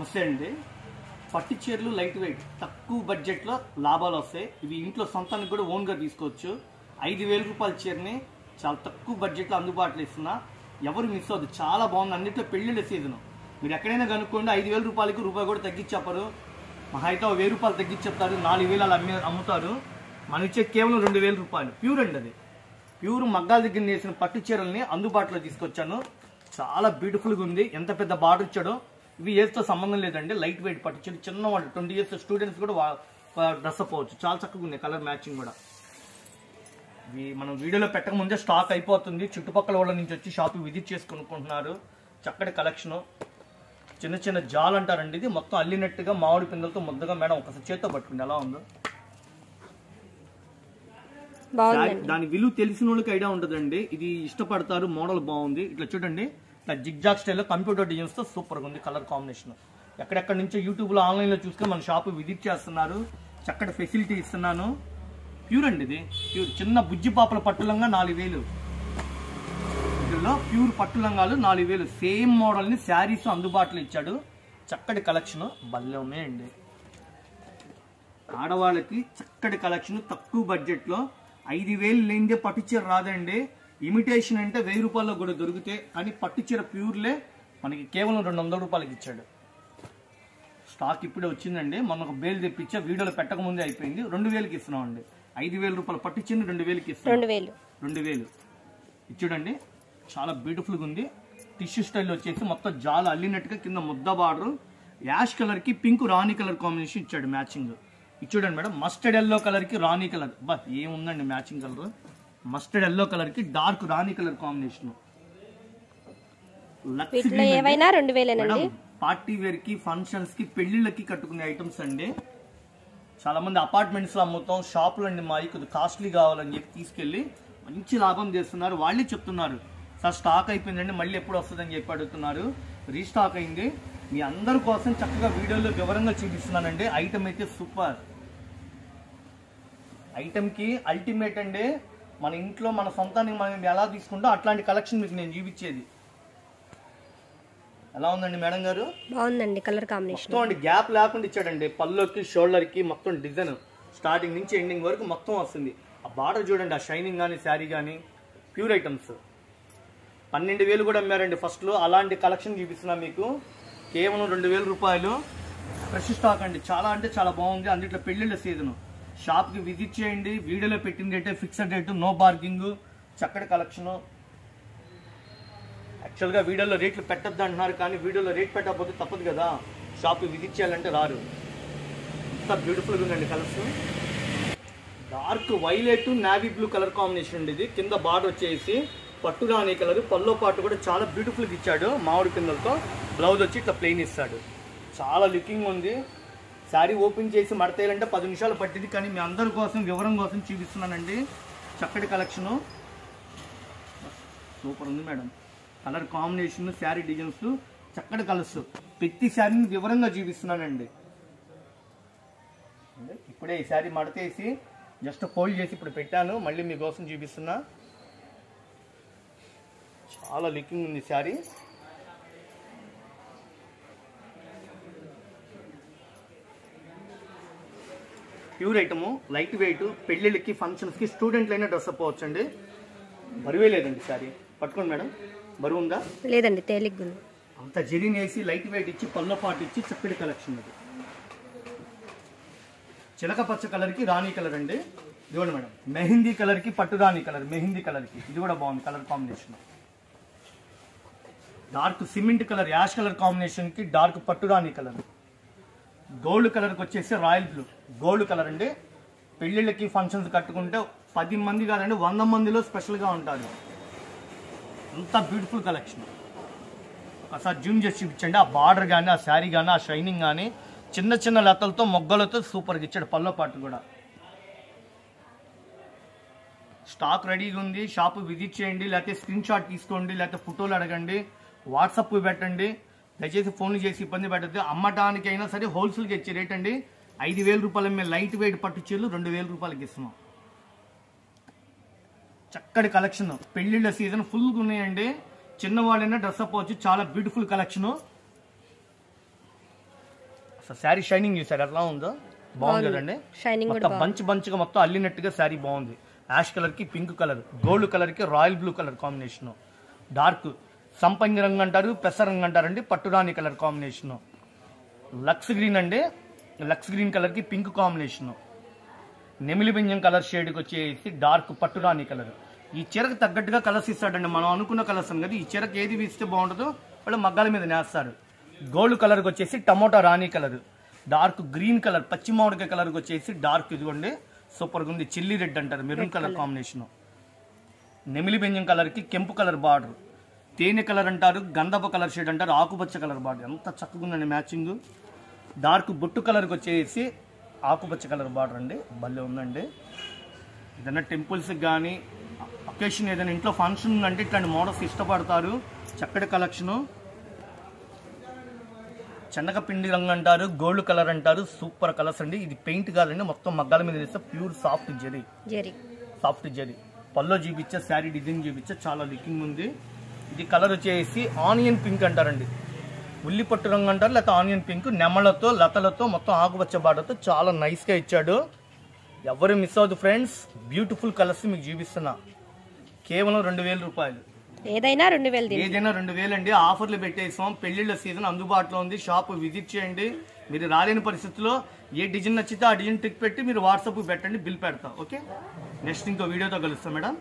నమస్తే అండి. పట్టు చీరలు లైట్ వెయిట్ తక్కువ బడ్జెట్లో లాభాలు వస్తాయి. ఇవి ఇంట్లో సొంతానికి కూడా ఓన్గా తీసుకోవచ్చు. 5,000 రూపాయల చీరని చాలా తక్కువ బడ్జెట్లో అందుబాటులో ఇస్తున్నా. ఎవరు మిస్ అవ్వదు, చాలా బాగుంది. అన్నింటిలో పెళ్ళిళ్ళ సీజను. మీరు ఎక్కడైనా కనుక్కోండి, 5,000 రూపాయలకి రూపాయి కూడా తగ్గించేపారు. మహా అయితే 1,000 రూపాయలు తగ్గించేస్తారు, 4,000 అలా అమ్ముతారు. మన ఇచ్చే కేవలం 2,000 రూపాయలు. ప్యూర్ అండి, అది ప్యూర్ మగ్గాల దగ్గర నేసిన పట్టు చీరల్ని అందుబాటులో తీసుకొచ్చాను. చాలా బ్యూటిఫుల్గా ఉంది. ఎంత పెద్ద బార్డర్ ఇచ్చాడో. ఇవి ఏజ్తో సంబంధం లేదండి, లైట్ వెయిట్ పట్టు చీర. చిన్నవాళ్ళు 20 years స్టూడెంట్స్ కూడా డ్రెస్ అప్ అవ్వచ్చు. చాలా చక్కగా ఉంది, కలర్ మ్యాచింగ్ కూడా. ఇవి మనం వీడియోలో పెట్టక ముందే స్టాక్ అయిపోతుంది. చుట్టుపక్కల వాళ్ళ నుంచి వచ్చి షాపింగ్ విజిట్ చేసి కొనుక్కుంటున్నారు. చక్కటి కలెక్షను. చిన్న చిన్న జాల్ అంటారండి, ఇది మొత్తం అల్లినట్టుగా మామిడి పిందలతో ముద్దగా. మేడం ఒకసారి చేత్తో పట్టుకుంది, ఎలా ఉందో. దాని విలువ తెలిసిన వాళ్ళకి ఐడియా ఉంటుందండి. ఇది ఇష్టపడతారు. మోడల్ బాగుంది. ఇట్లా చూడండి, ఇట్లా జిగ్జాగ్ స్టైల్లో కంప్యూటర్ డిజైన్స్ తో సూపర్గా ఉంది కలర్ కాంబినేషన్. ఎక్కడెక్కడ నుంచో యూట్యూబ్లో ఆన్లైన్లో చూసుకొని మన షాప్ విజిట్ చేస్తున్నారు. చక్కటి ఫెసిలిటీ ఇస్తున్నాను. ప్యూర్ అండి, ఇది ప్యూర్. చిన్న బుజ్జి పాపల పట్టులంగా 4,000. ఇందులో ప్యూర్ పట్టులంగాలు 4,000. సేమ్ మోడల్ని శారీస్ అందుబాటులో ఇచ్చాడు. చక్కటి కలెక్షన్ భలే ఉన్నాయండి. ఆడవాళ్ళకి చక్కటి కలెక్షన్ తక్కువ బడ్జెట్లో. 5,000 లేనిదే పట్టు చీర రాదండి. ఇమిటేషన్ అంటే 1,000 రూపాయల్లో కూడా దొరికితే, కానీ పట్టు చీర ప్యూర్లే మనకి కేవలం 200 రూపాయలకి ఇచ్చాడు. స్టాక్ ఇప్పుడే వచ్చిందండి. మొన్న ఒక బేల్ తెప్పించా, వీడియోలో పెట్టక ముందే అయిపోయింది. 2,000కి ఇస్తున్నాం అండి. 5,000 రూపాయలు పట్టు చీర 2,000కి ఇస్తున్నాం. 2,000 ఇచ్చాడండి. చాలా బ్యూటిఫుల్గా ఉంది. టిష్యూ స్టైల్ వచ్చేసి మొత్తం జాల అల్లినట్టుగా కింద ముద్ద బార్డర్. యాష్ కలర్ కి పింక్ రాణి కలర్ కాంబినేషన్ ఇచ్చాడు మ్యాచింగ్. ఇచ్చాడండి మేడం. మస్టర్డ్ ఎల్లో కలర్ కి రాణి కలర్. బా ఏముందండి matching colour. Mustard yellow colour కి డార్క్ రాణి కలర్ కాంబినేషన్. పార్టీ వేర్ కి, ఫంక్షన్స్ కి, పెళ్లిళ్ళకి కట్టుకునే ఐటమ్స్ అండి. చాలా మంది అపార్ట్మెంట్స్ లో అమ్ముతాం, షాపులు అండి మావి కొద్దిగా కాస్ట్లీ కావాలని చెప్పి తీసుకెళ్లి మంచి లాభం చేస్తున్నారు. వాళ్ళే చెప్తున్నారు, సార్ స్టాక్ అయిపోయిందండి, మళ్ళీ ఎప్పుడు వస్తుందని చెప్పి అడుగుతున్నారు. రీస్టాక్ అయింది. మీ అందరి కోసం చక్కగా వీడియోలో వివరంగా చూపిస్తున్నానండి. ఐటమ్ అయితే సూపర్. ఐటమ్కి అల్టిమేట్ అండి. మన ఇంట్లో మన సొంతానికి మనం ఎలా తీసుకుంటో అట్లాంటి కలెక్షన్ మీకు నేను చూపించేది. ఎలా ఉందండి మేడం గారు? బాగుందండి కలర్ కాంబినేషన్. మొత్తం గ్యాప్ లేకుండా ఇచ్చాడండి. పల్లోకి, షోల్డర్ కి మొత్తం డిజైన్ స్టార్టింగ్ నుంచి ఎండింగ్ వరకు మొత్తం వస్తుంది. ఆ బార్డర్ చూడండి, ఆ షైనింగ్ కానీ, శారీ కానీ. ప్యూర్ ఐటమ్స్ 12,000 కూడా అమ్మారండి ఫస్ట్ లో. అలాంటి కలెక్షన్ చూపిస్తున్నా మీకు కేవలం 2,000 రూపాయలు. ఫ్రెష్ స్టాక్ అండి. చాలా అంటే చాలా బాగుంది. అందుట్లో పెళ్లిళ్ళ సీజన్. షాప్ కి విజిట్ చేయండి. వీడియోలో పెట్టిన రేటే ఫిక్స్డ్ రేటు, నో బార్గింగ్. చక్కటి కలెక్షన్. యాక్చువల్గా వీడియోలో రేట్లు పెట్టద్దు అంటున్నారు, కానీ వీడియోలో రేట్ పెట్టకపోతే తప్పదు కదా. షాప్ విజిట్ చేయాలంటే రారు. ఎంత బ్యూటిఫుల్గా ఉందండి colours. Dark violet, navy blue colour combination అండి ఇది. కింద బార్డర్ వచ్చేసి పట్టు రాణి కలర్. పల్లో పాటు కూడా చాలా బ్యూటిఫుల్గా ఇచ్చాడు. మామిడి పిందలతో బ్లౌజ్ వచ్చి ఇట్లా ప్లెయిన్ ఇస్తాడు. చాలా లుకింగ్ ఉంది. శారీ ఓపెన్ చేసి మడతేయాలంటే 10 నిమిషాలు పట్టింది, కానీ మీ అందరి కోసం వివరం కోసం చూపిస్తున్నానండి. చక్కటి కలెక్షను. సూపర్ ఉంది madam. Colour combination, sari designs, చక్కటి కలర్స్. ప్రతి శారీని వివరంగా చూపిస్తున్నానండి. ఇప్పుడే ఈ శారీ మడతేసి జస్ట్ ఫోల్డ్ చేసి ఇప్పుడు పెట్టాను. మళ్ళీ మీకోసం చూపిస్తున్నా. చాలా లుకింగ్ ఉంది sari. Pure item, light weight. పెళ్ళిళ్ళకి, ఫంక్షన్స్కి, స్టూడెంట్లైనా డ్రెస్ అప్ అవ్వచ్చు అండి. బరువే లేదండి శారీ. పట్టుకోండి మేడం. బరువు ఉందా? లేదండి, తేలిగ్గా ఉంది. అంత జెరీన్ వేసి లైట్ వెయిట్ ఇచ్చి పళ్ళ పాటు ఇచ్చి చక్కటి కలెక్షన్ అది. చిలక పచ్చ కలర్కి రాణి కలర్ అండి. ఇదిగోండి మేడం. మెహిందీ కలర్కి పట్టు రాణి కలర్. మెహిందీ కలర్కి ఇది కూడా బాగుంది colour combination. Dark cement colour, ash colour కాంబినేషన్కి డార్క్ పట్టు రాణి కలర్. గోల్డ్ కలర్కి వచ్చేసి రాయల్ బ్లూ. గోల్డ్ కలర్ అండి. పెళ్ళిళ్ళకి, ఫంక్షన్స్ కట్టుకుంటే 10 మంది కాదండి, 100 మందిలో స్పెషల్గా ఉంటారు. అంత బ్యూటిఫుల్ కలెక్షన్. ఒకసారి జూమ్ చేసి చూపించండి. ఆ బార్డర్ కానీ, ఆ శారీ కానీ, ఆ షైనింగ్ కానీ, చిన్న చిన్న లతలతో, మొగ్గలతో సూపర్గా ఇచ్చాడు. పల్లో పాటు కూడా. స్టాక్ రెడీగా ఉంది. షాప్ విజిట్ చేయండి, లేకపోతే స్క్రీన్ షాట్ తీసుకోండి, లేకపోతే ఫోటోలు అడగండి, వాట్సాప్ పెట్టండి. దయచేసి ఫోన్లు చేసి ఇబ్బంది పెట్టద్దు. అమ్మటానికి అయినా సరే హోల్సేల్గా ఇచ్చే రేట్ అండి. 5,000 రూపాయల మీద లైట్ వెయిట్ పట్టు చీరలు 2,000 రూపాయలకి ఇస్తున్నాం. చక్కటి కలెక్షన్. పెళ్లిళ్ళ సీజన్ ఫుల్గా ఉన్నాయండి. చిన్నవాళ్ళైనా డ్రెస్ అప్ అవ్వచ్చు. చాలా బ్యూటిఫుల్ కలెక్షన్. చూపిస్తా. శారీ షైనింగ్ చూసారు ఎట్లా ఉందో, బాగుంది కదండి. షైనింగ్ మొత్తం బంచ్గా మొత్తం అల్లినట్టుగా శారీ బాగుంది. యాష్ కలర్ కి పింక్ కలర్, గోల్డ్ కలర్ కి royal blue colour combination, dark సంపంగి రంగు అంటారు, పెసర రంగు అంటారండి, పట్టురాణి కలర్ కాంబినేషన్, లక్స్ గ్రీన్ అండి, లక్స్ గ్రీన్ కలర్ కి పింక్ కాంబినేషన్, నెమిలి బింజం కలర్ షేడ్కి వచ్చేసి డార్క్ పట్టురాణి కలర్. ఈ చీరకు తగ్గట్టుగా కలర్స్ ఇస్తాడండి. మనం అనుకున్న కలర్స్ అని కదా, ఈ చీరకు ఏది ఇస్తే బాగుంటుందో వాళ్ళు మగ్గాల మీద నేస్తారు. గోల్డ్ కలర్కి వచ్చేసి టమోటా రాణి కలర్, డార్క్ గ్రీన్ కలర్, పచ్చి మామిడికాయ కలర్కి వచ్చేసి డార్క్ ఇదిగోండి సూపర్గా ఉంది, చిల్లీ రెడ్ అంటారు, మెరూన్ కలర్ కాంబినేషన్, నెమిలి బెంజం కలర్కి కెంపు కలర్ బార్డర్, తేనె కలర్ అంటారు, గంధపు కలర్ షేడ్ అంటారు, ఆకుపచ్చ కలర్ బార్డర్. ఎంత చక్కగా ఉందండి మ్యాచింగ్. డార్క్ బొట్టు కలర్కి వచ్చేసి ఆకుపచ్చ కలర్ బార్డర్ అండి, భలే ఉందండి. ఏదైనా టెంపుల్స్కి కానీ అకేషన్ ఏదైనా ఇంట్లో ఫంక్షన్ ఉందంటే ఇట్లాంటి మోడల్స్ ఇష్టపడతారు. చక్కటి కలెక్షను. శనగపిండి రంగు అంటారు, గోల్డ్ కలర్ అంటారు, సూపర్ కలర్స్ అండి. ఇది పెయింట్ కాదండి, మొత్తం మగ్గాల మీద వేస్తే pure soft zari, soft zari. పల్లో చూపించా, శారీ డిజైన్ చూపించా, చాలా లుకింగ్ ఉంది. ఇది కలర్ వచ్చేసి ఆనియన్ పింక్ అంటారండి, ఉల్లి పట్టు రంగు అంటారు, లేకపోతే ఆనియన్ పింక్, నెమలతో లతలతో మొత్తం ఆకుపచ్చ బాటతో చాలా నైస్గా ఇచ్చాడు. ఎవరు మిస్ అవ్వదు ఫ్రెండ్స్. బ్యూటిఫుల్ కలర్స్ మీకు చూపిస్తున్నా. కేవలం 2000 రూపాయలు. ఏదైనా 2000 అండి. ఆఫర్లు పెట్టేసాం. పెళ్లిళ్ళ సీజన్ అందుబాటులో ఉంది. షాప్ విజిట్ చేయండి. మీరు రాలేని పరిస్థితుల్లో ఏ డిజైన్ నచ్చితే ఆ డిజైన్ టిక్ పెట్టి మీరు వాట్సాప్ పెట్టండి, బిల్ పెడతాం. ఓకే, నెక్స్ట్ ఇంకో వీడియోతో కలుస్తాం మేడం.